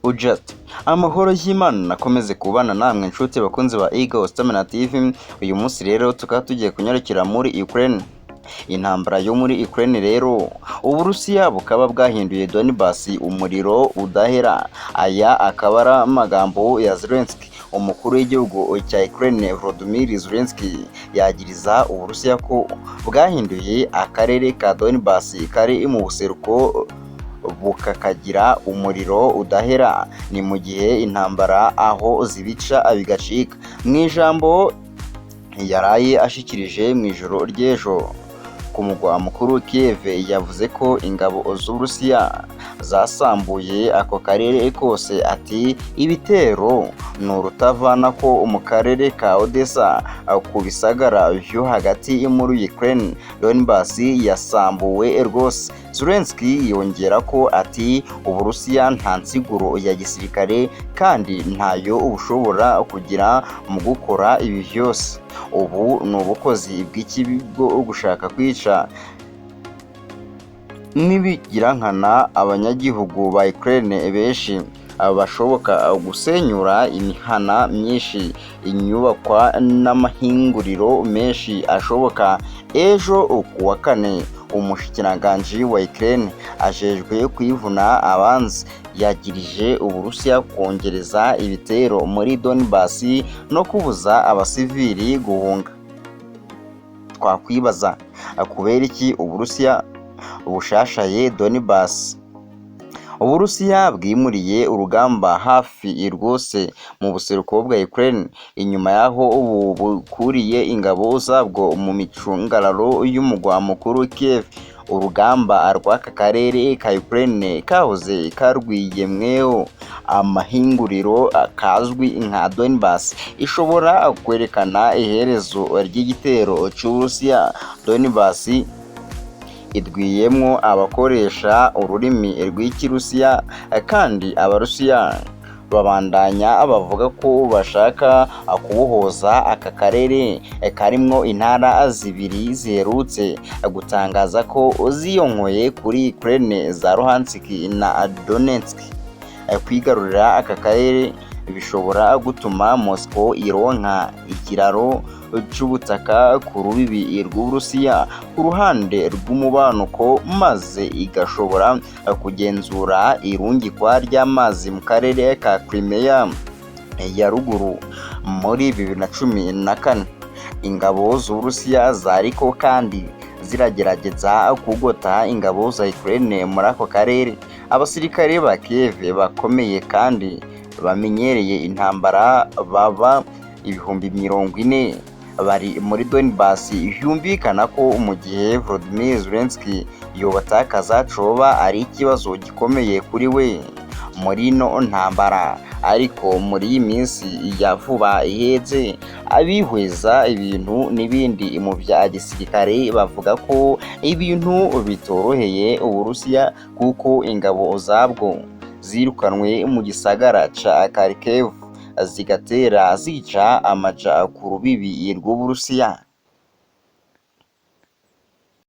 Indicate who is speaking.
Speaker 1: Ujat amahoro y'Imana akomeze kubana namwe inshuti bakunzi ba Eagle Stamina TV. Uyu munsi rero tukaba tugiye kunyarukira muri Ukraine. Intambara yo muri Ukraine rero, Uburusiya bukaba bwahinduye Donbas umuriro udahera. Aya akaba ari amagambo ya Zelensky, umukuru w'igihugu cya Ukraine. Volodymyr Zelensky yagiriza Uburusiya ko bwahinduye akarere ka Donbas kari mu buseruko bukakagira umuriro udahera. Ni mu gihe intambara aho zibica bigacika. Mu ijambo yaraye ashikirije mu ijoro ry'ejo ku mugwa mukuru Kiev, yavuze ko ingabo z'Uburusiya zasambuye ako karere kose. Ati ibitero ni urutavana ko mu karere ka Odessa ku bisagara byo hagati muri Ukraine. Donbas yasambuwe rwose. Zelensky yongera ko ati Uburusiya nta nsiguro ya gisirikare kandi ntayo ubushobora kugira mu gukora ibi byose. Ubu ni ubukozi bw'ikibi bwo gushaka kwica n'ibigirankana abanyagihugu ba Ukraine benshi bashoboka, gusenyura imihana myinshi, inyubakwa n'amahinguriro menshi ashoboka. Ejo kuwa kane umushikiranganji wa Ukraine ajejwe kwivuna abanzi yagirije Uburusiya kongereza ibitero muri Donbas no kubuza abasivili guhunga. Twakwibaza kubera iki Uburusiya bushashaye Donbas? Uburusiya bwimuriye urugamba hafi rwose mu buseruko bwa Ukraine, inyuma yaho ubu bukuriye ingabo zabwo mu micungararo y'umugwa mukuru Kiev. Urugamba rw'aka karere ka Ukraine kahoze karwiyemweho amahinguriro kazwi nka Donbas ishobora kwerekana iherezo ry'igitero cy'Uburusiya. Donbas idwiyemwo abakoresha ururimi rw'Ikirusiya kandi Abarusiya babandanya bavuga ko bashaka kubohoza aka karere karimwo intara zibiri ziherutse gutangaza ko ziyonkoye kuri Ukraine za Luhansk na Donetsk. Kwigarurira aka karere bishobora gutuma Moscow ironka ikiraro cy'ubutaka ku rubibi rw'Uburusiya ku ruhande rw'umubanuko, maze igashobora kugenzura irungikwa ry'amazi mu karere ka Crimea ya ruguru. Muri 2014 ingabo z'Uburusiya zariko kandi ziragerageza kugota ingabo za Ukraine muri ako karere. Abasirikare ba Kiev bakomeye kandi bamenyereye intambara baba 40,000 bari muri Donbas. Yumvikana ko mu gihe Volodymyr Zelensky yobatakaza coba ari ikibazo gikomeye kuri we muri no ntambara. Ariko muri iyi minsi ya vuba iheze, abihweza ibintu n'ibindi mu bya gisirikare bavuga ko ibintu bitoroheye Uburusiya kuko ingabo zabwo zirukanwe mu gisagara ca Kharkiv zigatera zica amaja ku rubibi rw'Uburusiya.